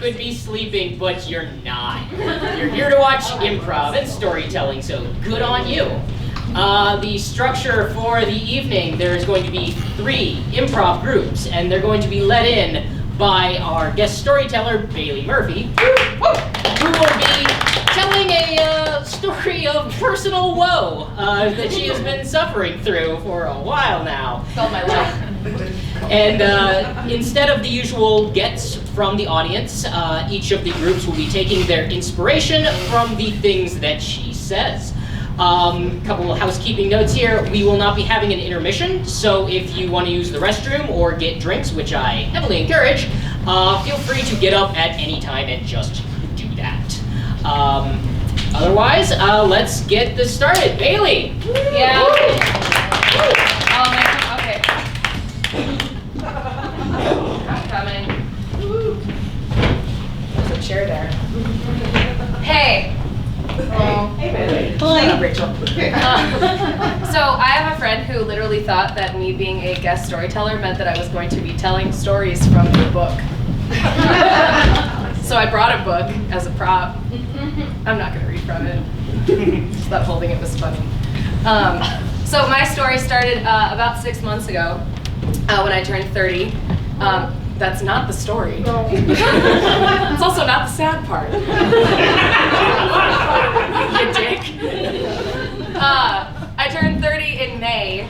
could be sleeping, but you're not. You're here to watch improv and storytelling, so good on you. The structure for the evening, there's going to be 3 improv groups, and they're going to be led in by our guest storyteller, Bailey Murphy, who will be telling a story of personal woe that she has been suffering through for a while now. It's all my life. And instead of the usual gets from the audience, each of the groups will be taking their inspiration from the things that she says. Couple of housekeeping notes here. We will not be having an intermission, so if you want to use the restroom or get drinks, which I heavily encourage, feel free to get up at any time and just do that. Otherwise, let's get this started. Bailey! Yeah. Okay. I'm coming. There's a chair there. Hey. Oh. Hey, Bailey. Hi. Rachel. So I have a friend who literally thought that me being a guest storyteller meant that I was going to be telling stories from the book. So I brought a book as a prop. I'm not going to read from it. Just thought holding it was funny. So my story started about 6 months ago when I turned 30. That's not the story. It's also not the sad part. You dick. I turned 30 in May,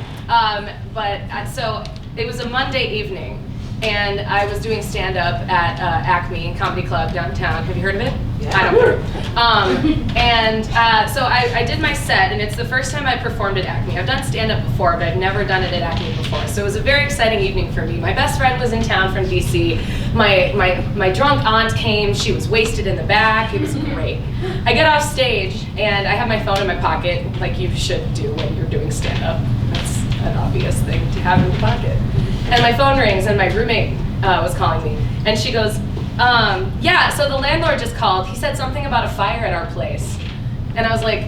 so it was a Monday evening, and I was doing stand-up at Acme Comedy Club downtown. Have you heard of it? Yeah. I don't know. So I did my set, and it's the first time I performed at Acme. I've done stand-up before, but I've never done it at Acme before. So it was a very exciting evening for me. My best friend was in town from DC. My drunk aunt came. She was wasted in the back. It was great. I get off stage, and I have my phone in my pocket, like you should do when you're doing stand-up. That's an obvious thing to have in your pocket. And my phone rings, and my roommate was calling me. And she goes, yeah, so the landlord just called. He said something about a fire at our place. And I was like,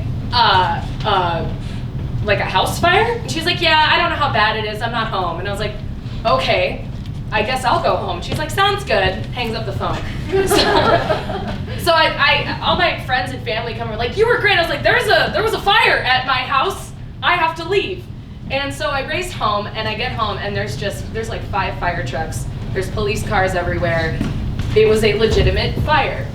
like a house fire? And she's like, yeah, I don't know how bad it is. I'm not home. And I was like, okay, I guess I'll go home. She's like, sounds good. Hangs up the phone. So all my friends and family come and were like, you were great. I was like, there was a fire at my house. I have to leave. And so I race home, and I get home, and there's like 5 fire trucks. There's police cars everywhere. It was a legitimate fire.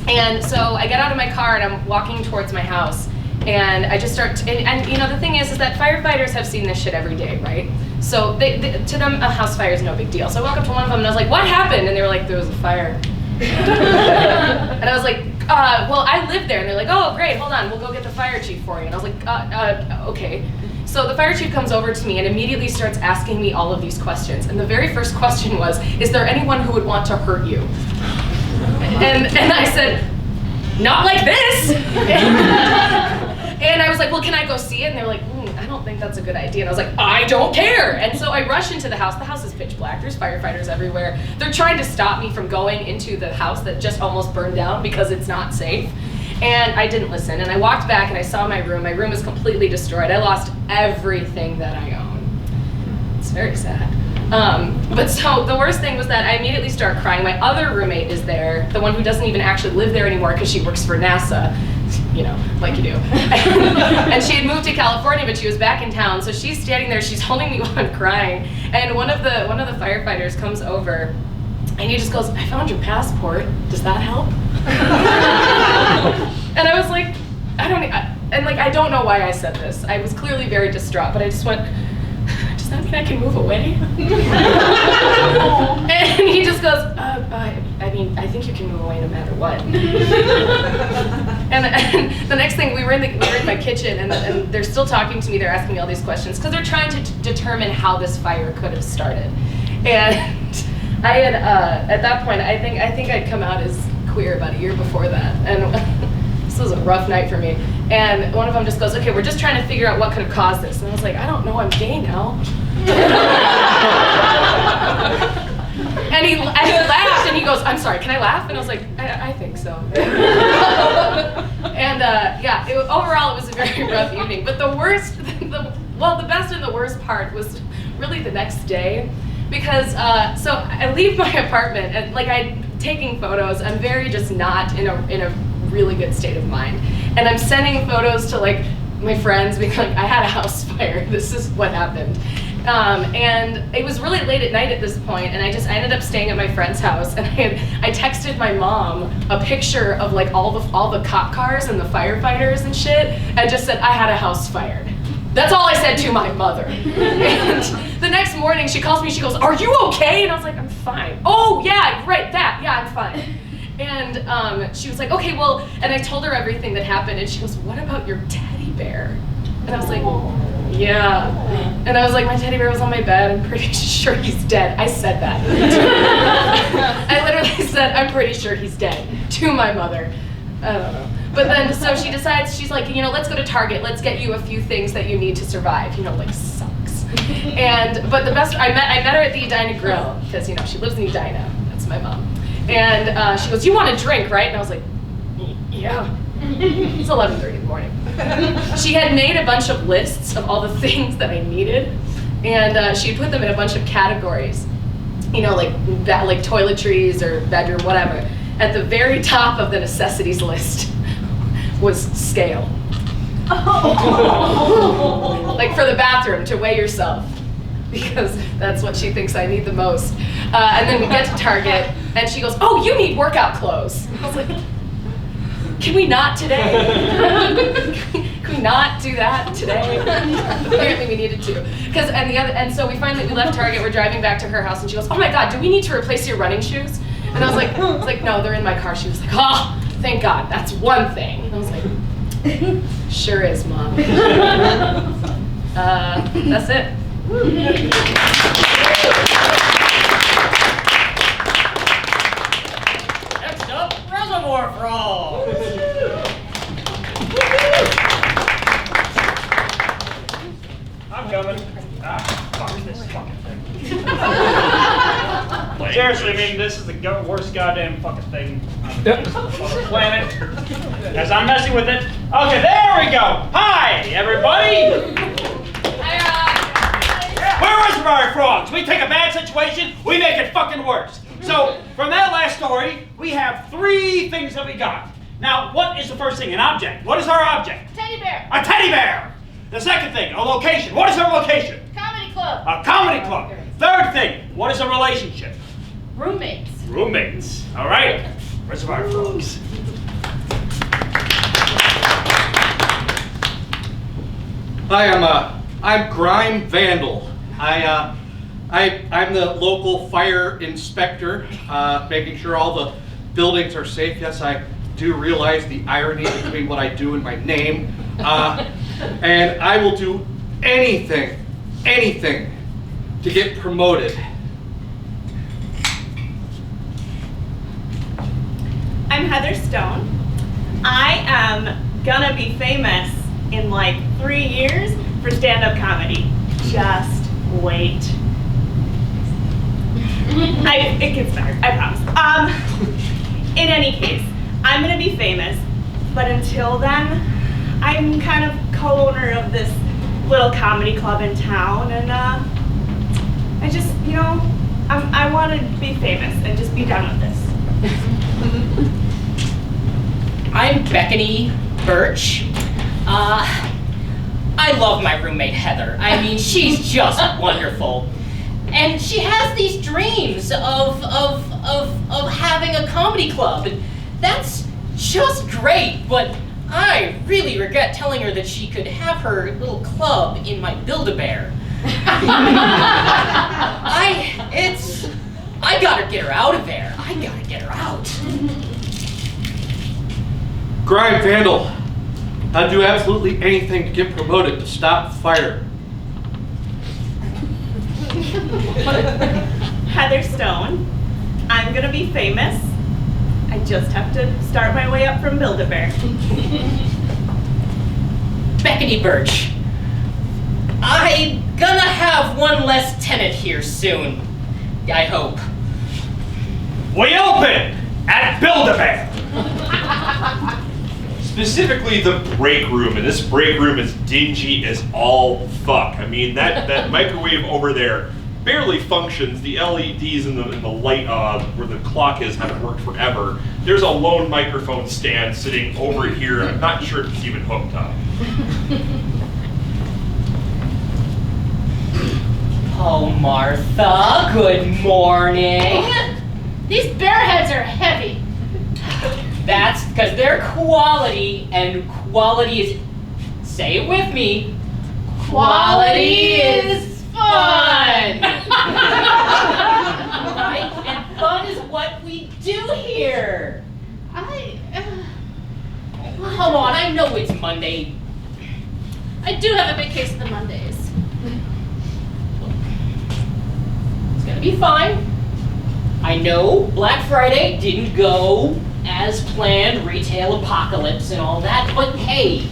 And so I get out of my car, and I'm walking towards my house, and I just start, and you know, the thing is that firefighters have seen this shit every day, right? So to them, a house fire is no big deal. So I walk up to one of them, and I was like, what happened? And they were like, there was a fire. And I was like, well, I live there. And they're like, oh, great, hold on, we'll go get the fire chief for you. And I was like, okay. So the fire chief comes over to me and immediately starts asking me all of these questions. And the very first question was, is there anyone who would want to hurt you? And I said, not like this. And I was like, well, can I go see it? And they were like, I don't think that's a good idea. And I was like, I don't care. And so I rush into the house. The house is pitch black. There's firefighters everywhere. They're trying to stop me from going into the house that just almost burned down because it's not safe. And I didn't listen. And I walked back and I saw my room. My room is completely destroyed. I lost everything that I own. It's very sad. But so the worst thing was that I immediately start crying. My other roommate is there, the one who doesn't even actually live there anymore because she works for NASA. You know, like you do. And she had moved to California, but she was back in town. So she's standing there, she's holding me while I'm crying. And one of the firefighters comes over, and he just goes, I found your passport. Does that help? And I was like, I don't know why I said this. I was clearly very distraught, but I just went, does that mean I can move away? And he just goes, I think you can move away no matter what. And the next thing, we were in my kitchen, and they're still talking to me. They're asking me all these questions because they're trying to determine how this fire could have started. And I had at that point, I think I'd come out as queer about a year before that, and this was a rough night for me. And one of them just goes, okay, we're just trying to figure out what could have caused this. And I was like, I don't know, I'm gay now. And he laughed, and he goes, I'm sorry, can I laugh? And I was like, I think so. And overall it was a very rough evening. But the best and the worst part was really the next day. Because, so I leave my apartment, and like I taking photos. I'm very just not in a really good state of mind. And I'm sending photos to like my friends being like, I had a house fire, this is what happened. And it was really late at night at this point, and I ended up staying at my friend's house, and I texted my mom a picture of like all the cop cars and the firefighters and shit, and just said I had a house fired. That's all I said to my mother. And the next morning she calls me, she goes, "Are you okay?" And I was like, "I'm fine." "Oh yeah, right, that, yeah, I'm fine." And she was like, "Okay, well," and I told her everything that happened, and she goes, "What about your teddy bear?" And I was like, "Yeah." And I was like, "My teddy bear was on my bed. I'm pretty sure he's dead." I said that. I literally said, "I'm pretty sure he's dead," to my mother. I don't know. But then, so she decides, she's like, let's go to Target. Let's get you a few things that you need to survive. Like socks. But the best, I met her at the Edina Grill, because, she lives in Edina. That's my mom. And she goes, "You want a drink, right?" And I was like, "Yeah." It's 11:30 in the morning. She had made a bunch of lists of all the things that I needed, and she put them in a bunch of categories, like toiletries or bedroom, whatever. At the very top of the necessities list was scale. Like for the bathroom, to weigh yourself, because that's what she thinks I need the most. And then we get to Target, and she goes, "Oh, you need workout clothes." I was like, "Can we not today?" Can we not do that today? Apparently we needed to. And so we left Target, we're driving back to her house, and she goes, "Oh my God, do we need to replace your running shoes?" And I was like, "No, they're in my car." She was like, "Oh, thank God, that's one thing." And I was like, "Sure is, Mom." That's it. Next up, Reservoir Frogs. I'm coming. Fuck this fucking thing. Seriously, I mean, this is the worst goddamn fucking thing on the planet. As I'm messing with it. Okay, there we go. Hi, everybody. We're Reservoir Frogs. We take a bad situation, we make it fucking worse. So, from that last story, we have 3 things that we got. Now, what is the first thing? An object. What is our object? Teddy bear. A teddy bear. The second thing, a location. What is our location? Comedy club. A comedy club. Third thing, what is a relationship? Roommates. Roommates. All right. Reservoir Frogs. Hi, I'm Grime Vandal. I'm the local fire inspector, making sure all the buildings are safe. Yes, I do realize the irony between what I do and my name. And I will do anything to get promoted. I'm Heather Stone. I am gonna be famous in like 3 years for stand-up comedy. Just wait. It gets better, I promise. In any case, I'm gonna be famous, but until then, I'm kind of co-owner of this little comedy club in town, and I just, I want to be famous and just be done with this. I'm Bethany Birch. I love my roommate Heather. I mean, she's just wonderful. And she has these dreams of having a comedy club. And that's just great, but I really regret telling her that she could have her little club in my Build-A-Bear. I gotta get her out of there. I gotta get her out. Grime Vandal, I'll do absolutely anything to get promoted to stop fire. Heather Stone. I'm gonna be famous. I just have to start my way up from Build-A-Bear. Bethany Birch. I'm gonna have one less tenant here soon. I hope. We open at Build-A-Bear. Specifically the break room, and this break room is dingy as all fuck. I mean, that microwave over there barely functions. The LEDs in the light where the clock is haven't worked forever. There's a lone microphone stand sitting over here. I'm not sure if it's even hooked up. Oh, Martha, good morning. These bear heads are heavy. That's because they're quality, and quality is, say it with me, quality is fun. Right? And fun is what we do here. Come on, I know it's Monday. I do have a big case of the Mondays. It's gonna be fine. I know Black Friday didn't go as planned, retail apocalypse and all that, but hey,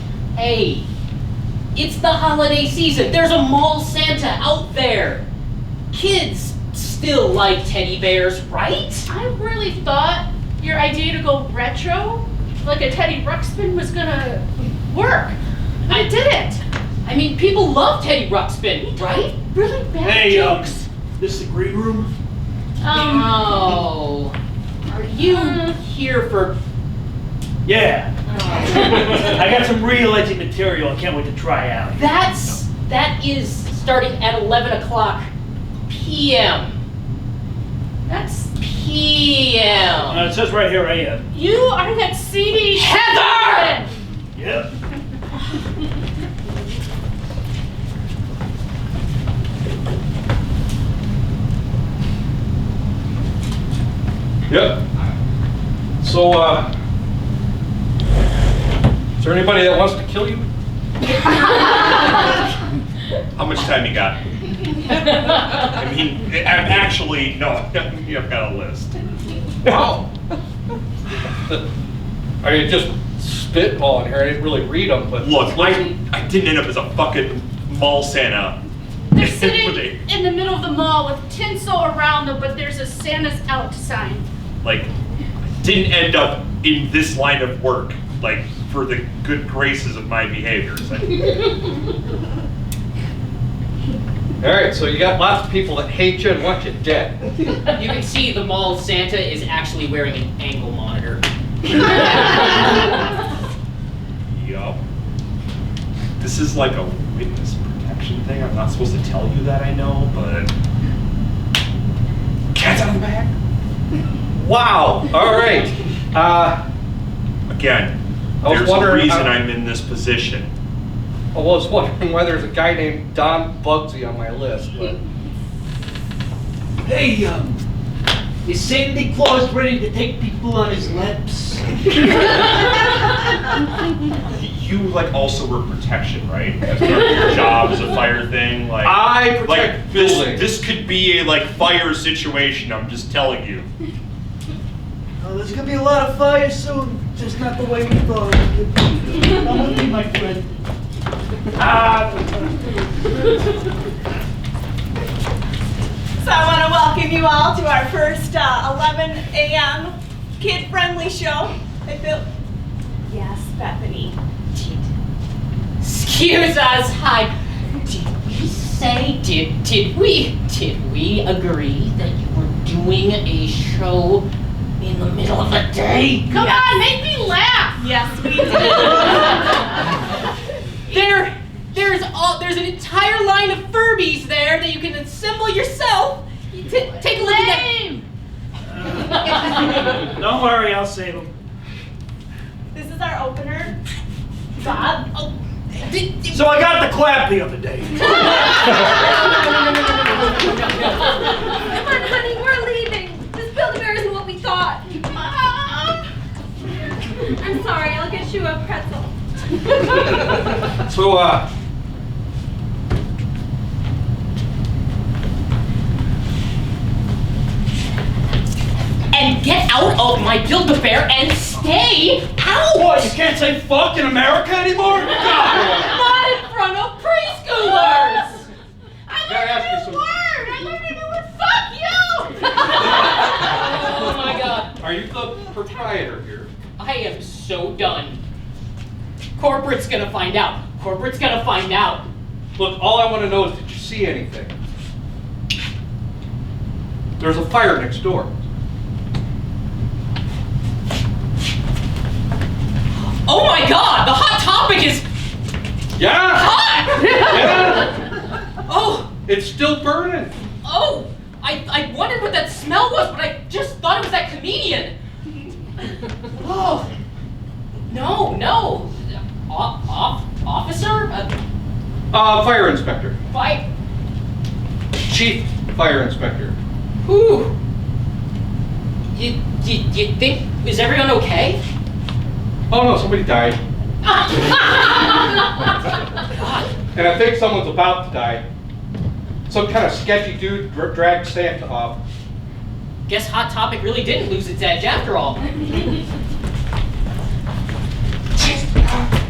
it's the holiday season. There's a mall Santa out there. Kids still like teddy bears, right? I really thought your idea to go retro, like a Teddy Ruxpin, was gonna work. I didn't. I mean, people love Teddy Ruxpin, right? Really bad Hey, jokes. this is the green room? Oh, are you here for? Yeah. I got some real edgy material I can't wait to try out. That is starting at 11 o'clock p.m. That's p.m. It says right here AM. You are that seedy Heather! Yep. Yep. So, is there anybody that wants to kill you? How much time you got? I mean, I'm actually, no, I've got a list. Wow. Are you just spitballing here? I didn't really read them, but Look, I didn't end up as a fucking mall Santa. They're sitting in the middle of the mall with tinsel around them, but there's a Santa's out sign. Like, didn't end up in this line of work, like, for the good graces of my behaviors. all right. So you got lots of people that hate you and want you dead. You can see the mall Santa is actually wearing an ankle monitor. Yup. This is like a witness protection thing. I'm not supposed to tell you that, I know, but cat's out of the bag. Wow. All right. Again, I was there's a wondering reason how- I'm in this position. I was wondering why there's a guy named Don Bugsy on my list, but Hey, is Santa Claus ready to take people on his lips? You like also were protection, right? As part of your job as a fire thing, like I protect like buildings. this could be a like fire situation. I'm just telling you. Oh, there's gonna be a lot of fire soon, just not the way we thought it would be. Come with me, my friend. So I want to welcome you all to our first 11 a.m. kid-friendly show. I built. Yes, Bethany. Excuse us, hi. Did we say, did we agree that you were doing a show in the middle of the day? Come on, make me laugh. Yes, we did. There's an entire line of Furbies there that you can assemble yourself. Take a look at that. Don't worry, I'll save him. This is our opener. Bob. Oh, So I got the clap the other day. Come on, honey, we're leaving. This Build-A-Bear isn't what we thought. I'm sorry, I'll get you a pretzel. so and get out of my Build-A-Bear and stay out! What, you can't say fuck in America anymore? God. Not in front of preschoolers! gotta ask you some. I learned a new word. Fuck you! Oh my god. Are you the proprietor here? I am so done. Corporate's gonna find out. Corporate's gonna find out. Look, all I want to know is, did you see anything? There's a fire next door. Oh my God! The hot topic is Yeah! hot! Yeah! Oh! It's still burning. Oh! I wondered what that smell was, but I just thought it was that comedian. Oh. No. Officer? Fire inspector. Chief fire inspector. Whew. You think, is everyone okay? Oh no, somebody died. God. And I think someone's about to die. Some kind of sketchy dude dragged Santa off. Guess Hot Topic really didn't lose its edge after all.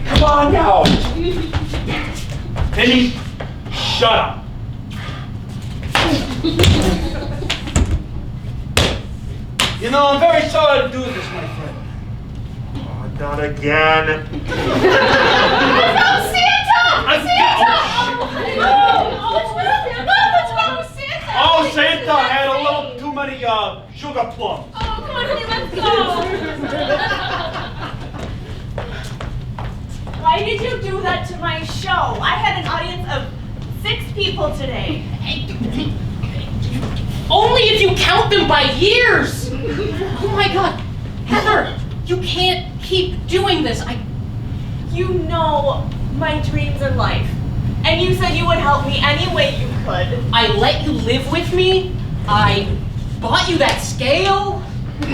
Come on now. Penny, shut up. You know, I'm very sorry to do this, my friend. Oh, not again. What's wrong with Santa? Oh, Santa had a little too many sugar plums. Oh, come on, honey, let's go. Why did you do that to my show? I had an audience of 6 people today. Only if you count them by years! Oh my God. Heather, you can't keep doing this. You know my dreams in life. And you said you would help me any way you could. I let you live with me. I bought you that scale. I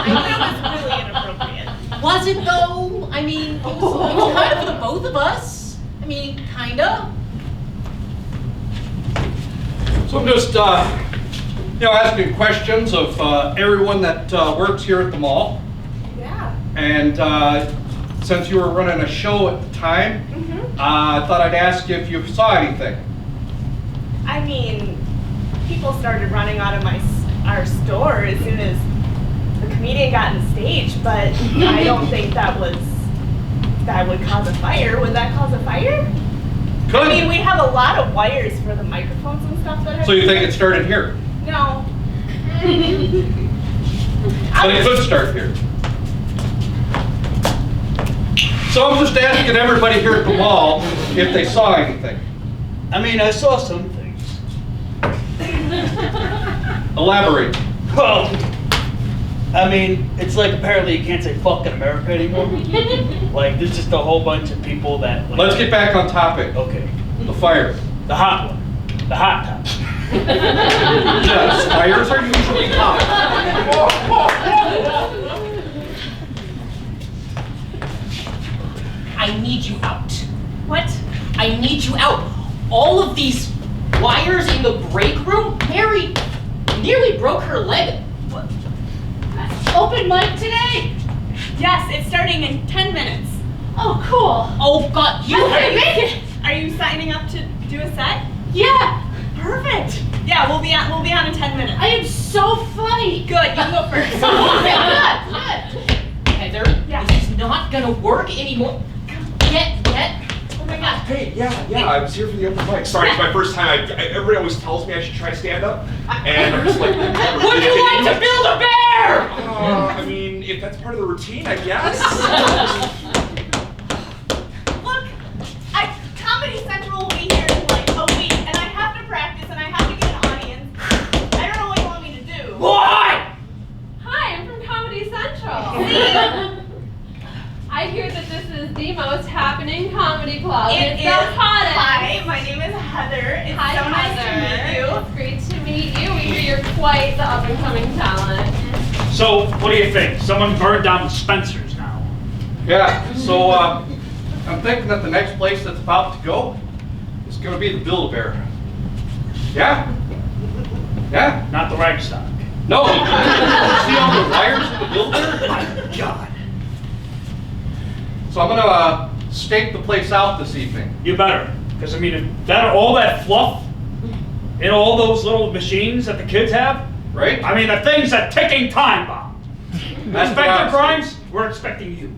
knew it was really inappropriate. Was it though? I mean, it was kind of for the both of us. I mean, kinda. So I'm just, asking questions of everyone that works here at the mall. Yeah. And since you were running a show at the time, I thought I'd ask you if you saw anything. I mean, people started running out of our store as soon as the comedian got on stage, but I don't think that would cause a fire. Would that cause a fire? Could. I mean, we have a lot of wires for the microphones and stuff that are. So you think it started here? No. But it could start here. So I'm just asking everybody here at the mall if they saw anything. I mean, I saw some things. Elaborate. Well, I mean, it's like apparently you can't say fuck in America anymore. Like, there's just a whole bunch of people that. Like, Let's get back on topic. Okay. The fire. The hot one. The hot top. Yes, fires are usually hot. I need you out. What? I need you out. All of these wires in the break room, Mary nearly broke her leg. Open mic today? Yes, it's starting in 10 minutes. Oh, cool. Oh God, you I make it. Are you signing up to do a set? Yeah. Perfect. Yeah, we'll be on in 10 minutes. I am so funny. Good, you go first. Good. Heather, Yeah. this is not gonna work anymore. Get. Oh my God. Hey, yeah, I was here for the open mic. Sorry, it's my first time. Everybody always tells me I should try stand up, and I'm just like, Would you like to build a bear? I mean, if that's part of the routine, I guess. Look, Comedy Central will be here in like a week, and I have to practice, and I have to get an audience. I don't know what you want me to do. What? Hi, I'm from Comedy Central. I hear that this is the most happening comedy club. It It's is. the hottest. Hi, my name is Heather. It's Hi, so nice Heather. to It's great to meet you. We hear you're quite the up-and-coming talent. So, what do you think? Someone burned down Spencer's now. Yeah, so I'm thinking that the next place that's about to go is going to be the Build-A-Bear. Yeah? Yeah? Not the Reichstag. No! See all the wires in the Build-A-Bear? My God. So I'm going to stake the place out this evening. You better. Because, I mean, if all that fluff and all those little machines that the kids have, Right? I mean, the thing's a ticking time bomb. That's Inspector what Grimes, we're expecting you.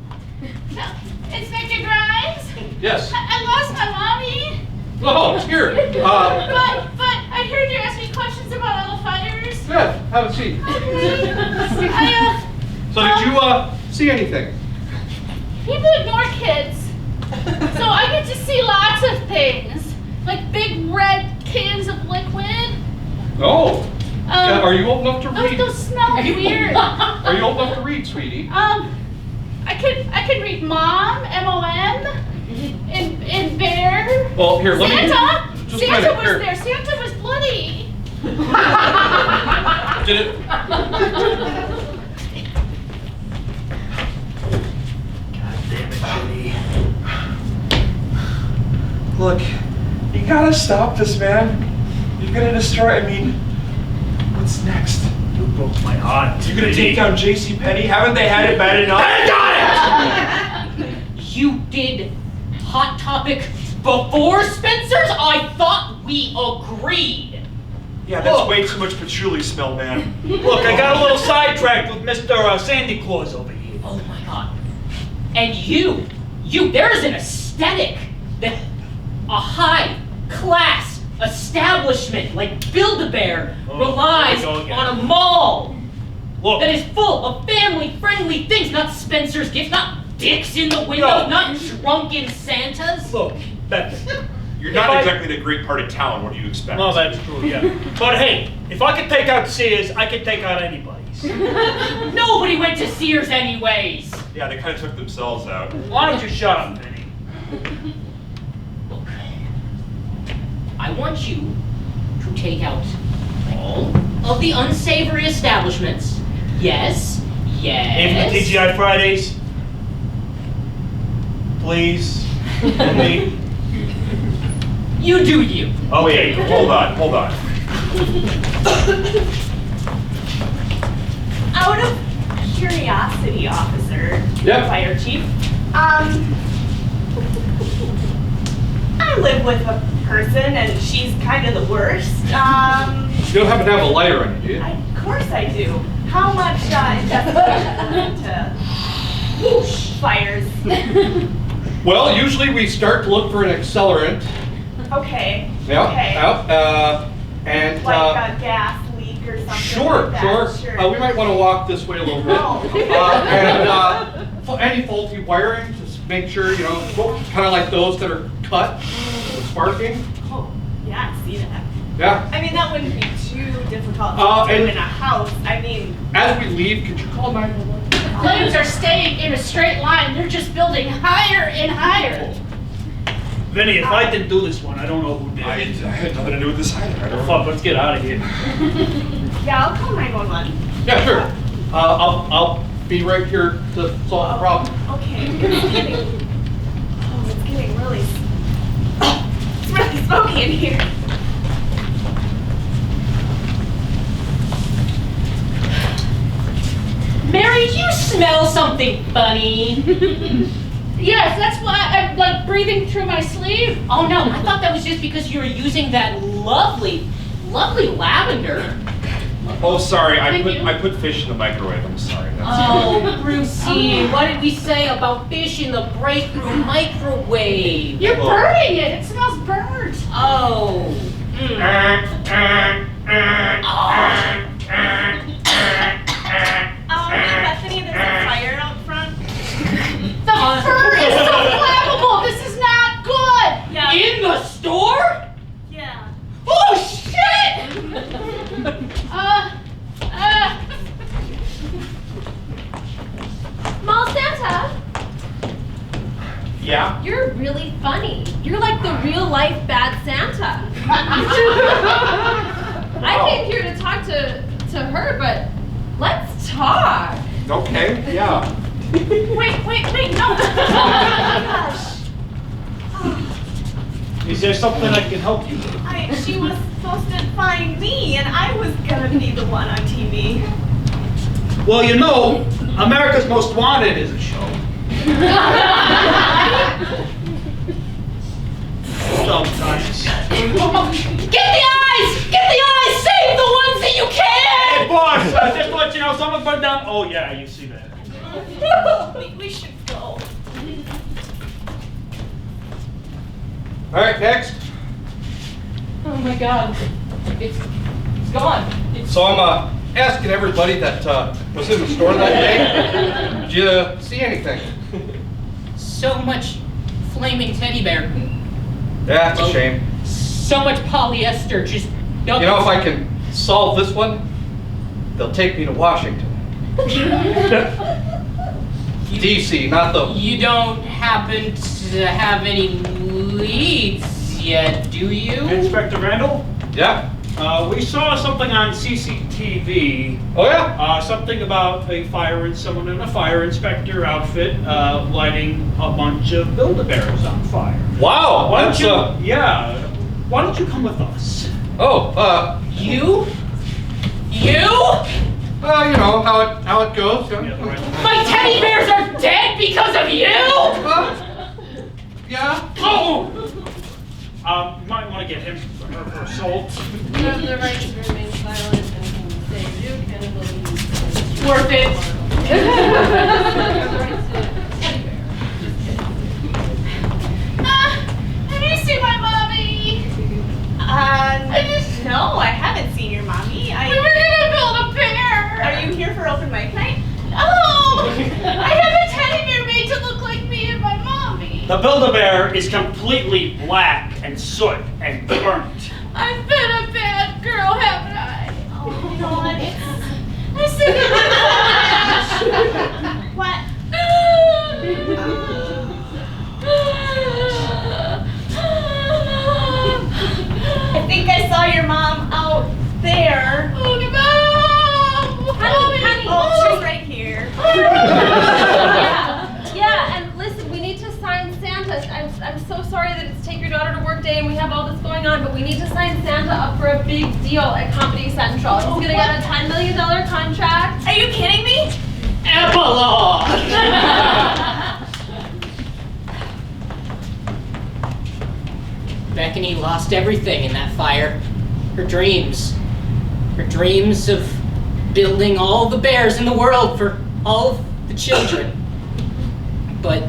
Inspector Grimes? Yes. I lost my mommy. Oh, it's here. But I heard you ask me questions about all the fires. Yeah, have a seat. Okay. So did you see anything? People ignore kids. So I get to see lots of things. Like big red cans of liquid. Oh. Yeah, are you old enough to read? Those smell weird. Are you old enough to read, sweetie? I can read Mom, M-O-M, and Bear. Well, here, let me... Santa! Just a Santa minute, was here. there. Santa was bloody. Did it? Look, you gotta stop this, man. You're gonna destroy. I mean, what's next? You broke my heart. You're gonna take down JCPenney? Haven't they had it bad enough? You did Hot Topic before Spencer's? I thought we agreed. Yeah, that's way too much patchouli smell, man. Look, I got a little sidetracked with Mr. Sandy Claus over here. Oh my god. And you, there is an aesthetic that a high-class establishment like Build-A-Bear relies there we go again. on a mall Look, that is full of family-friendly things, not Spencer's gifts, not dicks in the window, No. not drunken Santas. look, Becky. You're If not I- exactly the great part of town. What do you expect? No, that's true, yeah. But hey, if I could take out Sears, I could take out anybody's. Nobody went to Sears anyways. Yeah, they kind of took themselves out. Why don't you shut up, Penny? Look, I want you to take out all of the unsavory establishments. Yes, Even the yes. TGI Fridays? Please? For me? You do you. Okay, Wait, hold on. Out of curiosity, officer, Yeah. fire chief, I live with a person and she's kind of the worst. You don't happen to have a lighter on you, do you? Of course I do. How much investigation into fires? Well, usually we start to look for an accelerant. Okay. Yeah. Okay. And Like a gas leak or something. sure, like that. sure. We might want to walk this way a little bit. Oh. Any faulty wiring, just make sure, kind of like those that are cut or sparking. Oh, yeah, I see that. Yeah. I mean, that wouldn't be too difficult Uh, to do and- in a house. I mean, As we leave, could you call 911? Flames are staying in a straight line. They're just building higher and higher. Vinny, if I didn't do this one, I don't know who did. I had nothing to do with this either. I don't know. Fuck, let's get out of here. yeah, I'll call 911. Yeah, sure. I'll be right here to solve the problem. Okay, it's getting really, it's really smoky in here. Mary, you smell something funny. Yes, that's why I'm like breathing through my sleeve. Oh no, I thought that was just because you were using that lovely lavender. Oh, sorry. Thank you. I put fish in the microwave. I'm sorry. Oh, Brucey, what did we say about fish in the break room microwave? You're burning it. It smells burnt. Oh. Bethany, there's a fire out front. The fur is so flammable. This is not good. Yeah. In the store? Yeah. Oh shit! Mall Santa, Yeah? you're really funny. You're like the real life bad Santa. I came here to talk to her, but let's talk. Okay, yeah. Wait, no. Oh my gosh. Is there something I can help you with? She was supposed to find me, and I was gonna be the one on TV. Well, America's Most Wanted is a show. Sometimes. Get the eyes! Get the eyes! Save the ones that you Hey, can! boss, just to let you know, someone burned down. Oh, yeah, you see that. We should go. All right, next. Oh my God. It's gone. So I'm asking everybody that was in the store that day, did you see anything? So much flaming teddy bear. Yeah, it's a shame. So much polyester, just You know, if I can solve this one, they'll take me to Washington. DC, not the... You don't happen to have any leads yet, do you? Inspector Randall, Yeah? we saw something on CCTV. Oh yeah? Something about someone in a fire inspector outfit lighting a bunch of Build-A-Bears on fire. Wow, Why that's don't you? Yeah. Why don't you come with us? You? You? You know how it goes. My teddy bears are dead because of you? Yeah. Oh! You might want to get him for assault. You have the right to remain silent and can say you can believe. Worth it. Have you seen my mommy? No, I haven't seen your mommy. We were gonna build a bear. Are you here for open mic night? Oh! I have a teddy bear made to look like me and my mommy. The Build-A-Bear is completely black and soot and burnt. I've been a bad girl, haven't I? Oh, you know what? I think What? I think I saw your mom out there. Oh, Mom! Honey, oh, she's right here. Yeah, and listen, we need to sign Santa. I'm so sorry that it's Take Your Daughter to Work Day and we have all this going on, but we need to sign Santa up for a big deal at Comedy Central. He's gonna get a $10 million contract. Are you kidding me? Epilogue! Bethany lost everything in that fire. Her dreams. Her dreams of building all the bears in the world for all of the children. But,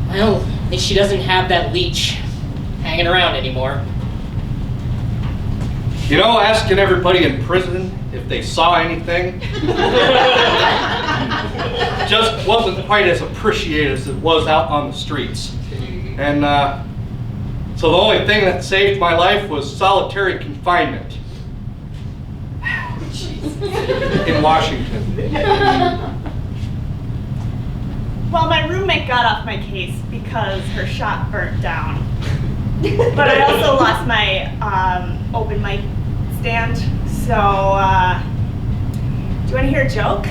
well, at least she doesn't have that leech hanging around anymore. You know, asking everybody in prison if they saw anything just wasn't quite as appreciated as it was out on the streets. And so the only thing that saved my life was solitary confinement in Washington. Well, my roommate got off my case because her shop burnt down. But I also lost my open mic stand. So, do you want to hear a joke?